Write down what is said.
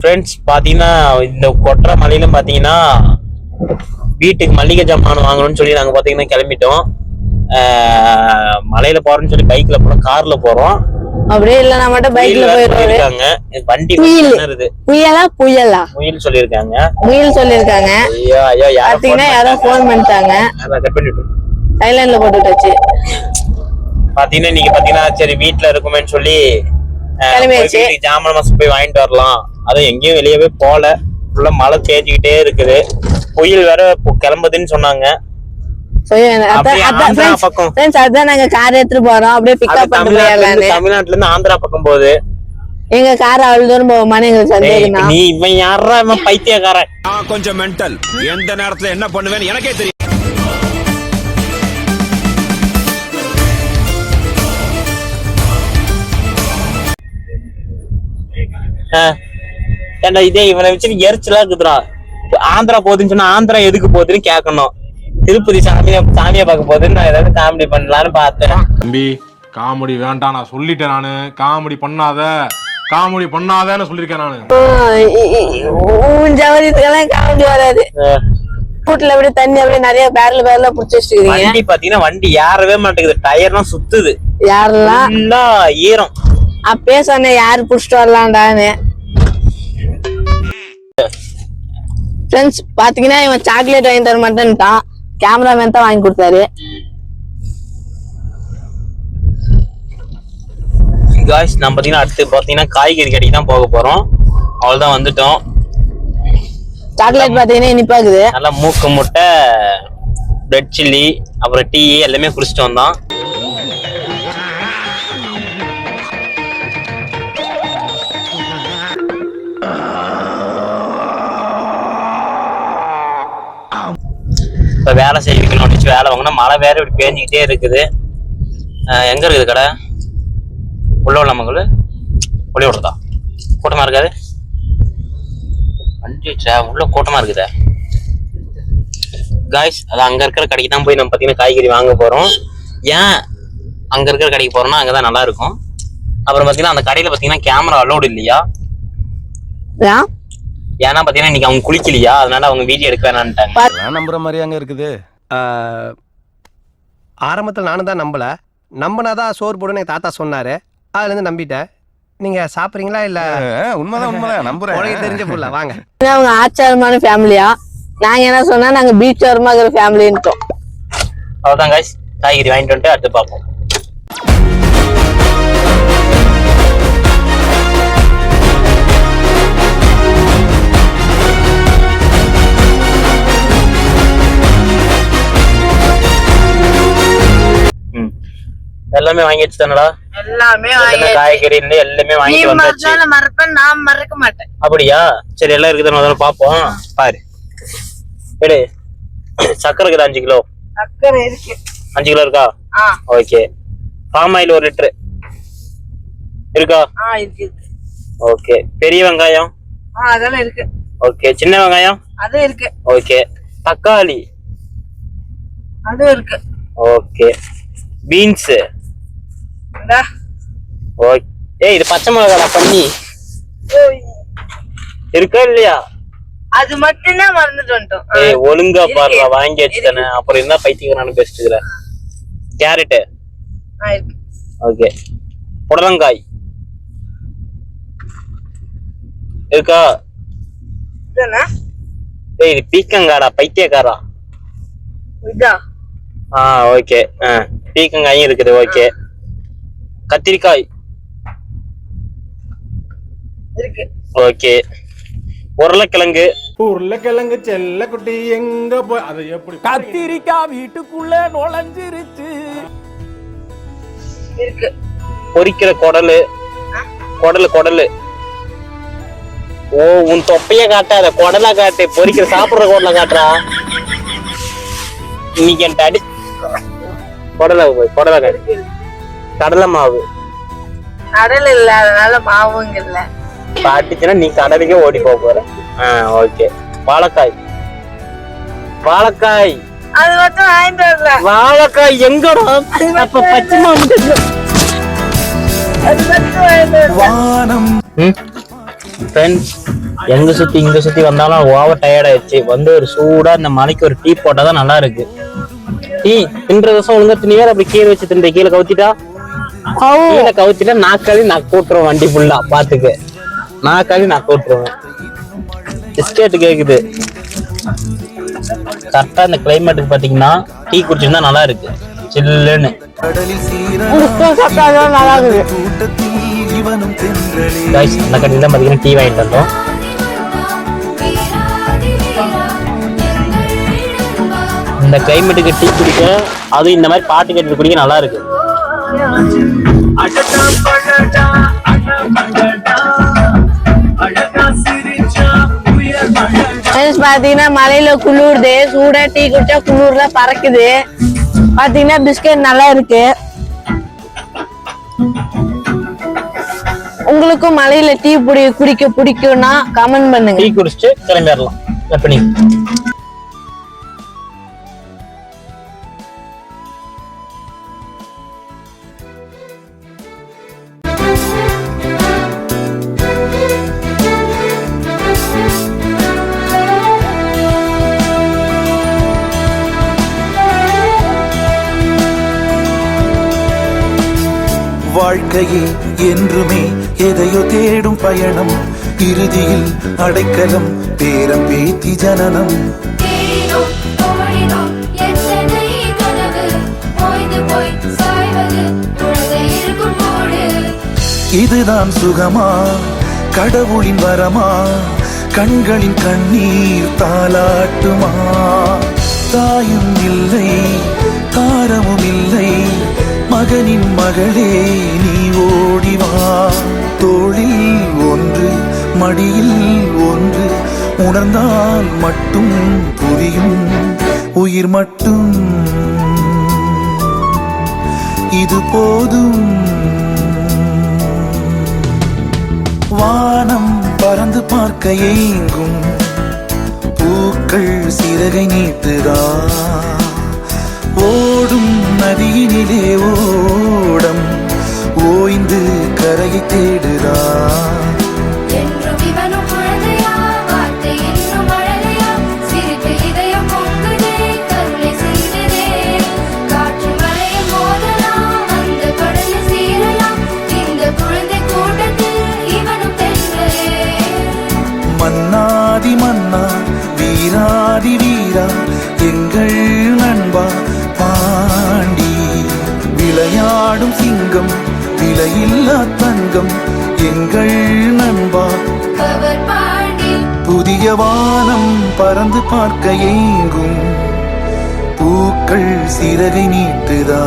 Friends பாத்தீங்கன்னா இந்த கொற்ற மலையில பாத்தீங்கன்னா வீட்டுக்கு மல்லிகை ஜாமான் வாங்கணும்னு சொல்லி நாங்க பாத்தீங்கன்னா கிளம்பிட்டோம். மலையில போறோம்னு சொல்லி பைக்ல போறோம், கார்ல போறோம். அப்படியே இல்ல நான் மட்டும் பைக்ல போயிருக்காங்க. வண்டி முயல் சொல்லிருக்காங்க. ஐயோ ஐயோ யாரோ போன் பண்ணிட்டாங்க, சைலண்ட்ல போட்டுட்டாச்சு. பாத்தீங்கன்னா நீங்க பாத்தீங்கன்னா சரி வீட்டுல இருக்குமேன்னு சொல்லி ஜாமான் மாசம் போய் வாங்கிட்டு வரலாம். அதுவும் எங்கேயும் வெளியவே போல, ஃபுல்லா மழை தேய்ச்சிக்கிட்டே இருக்குது. புயல் வேற கிளம்புதுன்னு சொன்னாங்க. நாங்க கார் எடுத்துட்டு போறோம், அப்படியே பிக்கப் பண்ணிட்டு போயிடலாம்னு. தமிழ்நாட்டுல இருந்து ஆந்திரா பக்கம் போகுது. எங்க கார் அவ்வளவு தூரம் போகுமான்னு எங்களுக்கு சந்தேகம். நீ இவன் யாரா இவன் பைத்தியக்காரன். கொஞ்சம் மென்டல். எந்த நேரத்துல என்ன பண்ணுவேன்னு எனக்கே தெரியும். ஏன்டா இதே இவனை வச்சு எரிச்சலா இருக்குதுடா. ஆந்திரா போகுதுன்னு சொன்னா ஆந்திரா எதுக்கு போகுதுன்னு கேட்கணும். திருப்பதி சாமியா பார்க்க போகுதுன்னு நான் ஏதாவது காமெடி பண்ணலான்னு பார்த்தேன். தம்பி காமெடி வேண்டாம், நான் சொல்லிட்டேன். நானு காமெடி பண்ணாதன்னு சொல்லிருக்கேன். நானு காமெடி வராது. கூட்டுல அப்படியே தண்ணி அப்படியே நிறைய பேரல புடிச்சு வச்சுக்கிறீங்க. வண்டி பாத்தீங்கன்னா வண்டி ஏறவே மாட்டேங்குது, டயர்லாம் சுத்துது. யாரெல்லாம் ஈரம். அப்பயே சொன்னேன் யாரு புடிச்சிட்டு வரலாம்டான்னு. ஃப்ரெண்ட்ஸ் பாத்தீங்கன்னா இவன் சாக்லேட் வாங்கி தர மாட்டேன்ட்டான், கேமராமேன் தான் வாங்கி கொடுத்தாரு. காய்ஸ் நம்ம பாத்தீங்கன்னா அடுத்து பாத்தீங்கன்னா காய்கறி கடைக்கு தான் போக போறோம். அவ்வளவுதான் வந்துட்டோம். சாக்லேட் பாத்தீங்கன்னா இனிப்பாக்குது. நல்லா மூக்கு முட்டை, பிரெட் சில்லி, அப்புறம் டீ எல்லாமே குடிச்சிட்டு வந்தோம். இப்ப வேலை செய்யணும், வேலை வாங்கினா மழை வேற இப்படி பேஞ்சிக்கிட்டே இருக்குது. எங்க இருக்குது கடை? உள்ள மக்கள் ஒளி விடுறதா? கூட்டமா இருக்காது வண்டி உள்ள கூட்டமா இருக்குதா காய்ஸ்? அது அங்க இருக்கிற கடைக்கு தான் போய் நம்ம பாத்தீங்கன்னா காய்கறி வாங்க போறோம். ஏன் அங்க இருக்கிற கடைக்கு போறோம்னா அங்கதான் நல்லா இருக்கும். அப்புறம் பாத்தீங்கன்னா அந்த கடையில பாத்தீங்கன்னா கேமரா அலோடு இல்லையா? ஏன்னா பாத்தீங்கன்னா இன்னைக்கு அவங்க குளிக்கலையா, அதனால அவங்க வீடியோ எடுக்க வேணான்ட்டாங்க. நம்புற மாதிரி அங்க இருக்குது. ஆரம்பத்தில் நானும் தான் நம்பினாதான் சோறு போடுன்னு என் தாத்தா சொன்னாரு. அதுல இருந்து நம்பிட்டேன். நீங்க சாப்பிடுறீங்களா? இல்ல உண்மைதான் நம்புறேன். தெரிஞ்ச புள்ள வாங்க. அவங்க ஆச்சாரமான ஃபேமிலியா, நாங்க என்ன சொன்னா நாங்க பீச் ஓரமா இருக்கிற ஃபேமிலின்ட்டோம். அவ்வளவுதான் காய்ஸ், காய்கறி வாங்கிட்டு வந்துட்டு அடுத்து பார்ப்போம். எல்லாமே வாங்கி வச்சுதானடா? எல்லாமே காய்கறி இருந்து எல்லாமே வாங்கிட்டு வந்தாச்சு. நான் மறக்க மாட்டேன். அப்படியா? சரி எல்லாம் இருக்குதுன்னு பாப்போம். பாரு எடு. சக்கரை இருக்குது 5 கிலோ. சக்கரை இருக்கு 5 கிலோ இருக்கா? ஓகே. பாம் ஆயில் 1 லிட்டர் இருக்கா? இருக்கு. ஓகே. பெரிய வெங்காயம் அதெல்லாம் இருக்கு. ஓகே. சின்ன வெங்காயம் அது இருக்கு. ஓகே. தக்காளி அது இருக்கு. ஓகே. பீன்ஸ் இது பச்சை மிளகா பண்ணி இருக்கா இல்லையா? அது மட்டும்தான் மறந்துட்டு வந்துட்டோம். ஒழுங்கா பாருடா, வாங்கி வச்சுதானே. அப்புறம் என்ன பைத்தியக்காரனு பேசிட்டுக்கிற. Carrot okay. புடலங்காய் இருக்கா? இது பீக்கங்காடா பைத்தியக்காரா. ஓகே. பீக்கங்காயும் இருக்குது. ஓகே. கத்திரிக்காய் இருக்கு. ஓகே. உருளைக்கிழங்கு செல்ல குட்டி எங்க போய் அது எப்படி? கத்திரிக்காய் வீட்டுக்குள்ள நுழைஞ்சிருச்சு. இருக்கு. பொரிக்கிற குடலு. ஓ உன் தொப்பைய காட்டாத, குடலா காட்டு. பொரிக்கிற சாப்பிடுற குடலை காட்டுறா. இன்னைக்கு என் அடி குடலை காட்டு. கடலை மாவு கடல் இல்ல, அதனால மாவுங்க இல்ல. பாட்டுச்சுன்னா நீ கடலுக்கே ஓடி போற. ஓகே. வாழைக்காய் அது மட்டும் வாங்கிட்டு வரல. வாழைக்காய் எங்கடா? அப்ப பச்சைமா அது மட்டும் வாங்கிட்டு வரல. ஃப்ரெண்ட்ஸ் எங்க சுத்தி இங்க சுத்தி வந்தாலும் ஓவர் டயர்ட் ஆயிடுச்சு. வந்து ஒரு சூடா இந்த மலைக்கு ஒரு டீ போட்டாதான் நல்லா இருக்கு. டீ தின்ற வருஷம் ஒழுங்கா திணி வேற அப்படி கீழே வச்சு தின்ற கீழே கவுத்திட்டா நாக்காளி நான் கூட்டுருவேன். வண்டி ஃபுல்லா பாத்துக்க நாக்காளி நான் கூட்டுருவேன். பிஸ்கெட் கேக்குது. கரெக்டா இந்த கிளைமேட்டுக்கு பாத்தீங்கன்னா டீ குடிச்சிருந்தா நல்லா இருக்கு சில்லுன்னு. நல்லா இருக்குது. Guys, அந்த கடையில தான் பாத்தீங்கன்னா டீ வாங்கிட்டு வந்தோம். இந்த கிளைமேட்டுக்கு டீ குடிக்க அதுவும் இந்த மாதிரி பாட்டு கேட்டு குடிக்க நல்லா இருக்கு. பாத்தீங்கன்னா மலையில குளிருது, சூடா டீ குடிச்சா குளிர்ல பறக்குது. பாத்தீங்கன்னா பிஸ்கெட் நல்லா இருக்கு. உங்களுக்கும் மலையில டீ குடிக்க பிடிக்கும்னா கமெண்ட் பண்ணுங்க. டீ குடிச்சிட்டு கிளம்பிடலாம். எப்படி வாழ்க்கையே என்றுமே எதையோ தேடும் பயணம், இறுதியில் அடைக்கலம் பேரம் பேத்தி ஜனனம். இதுதான் சுகமா கடவுளின் வரமா, கண்களின் கண்ணீர் தாலாட்டுமா. தாயும் இல்லை தாரமும் இல்லை, மகனின் மகளே நீ ஓடிவா. தோளில் ஒன்று மடியில் ஒன்று, உணர்ந்தால் மட்டும் புரியும் உயிர் மட்டும் இது போதும். வானம் பறந்து பார்க்க ஏங்கும், பூக்கள் சிறகை நீட்டுதா. ஓடும் நதியினிலே ஓடம் ஓய்ந்து கரையை தேடுதா. மன்னாதி மன்னா வீராதி வீரா எங்கள் நண்பா பாண்டி. விளையாடும் சிங்கம் விலையில்லா தங்கம் எங்கள் நண்பா புதிய வானம் பறந்து பார்க்க ஏங்கும், பூக்கள் சிறகை நீட்டுதா.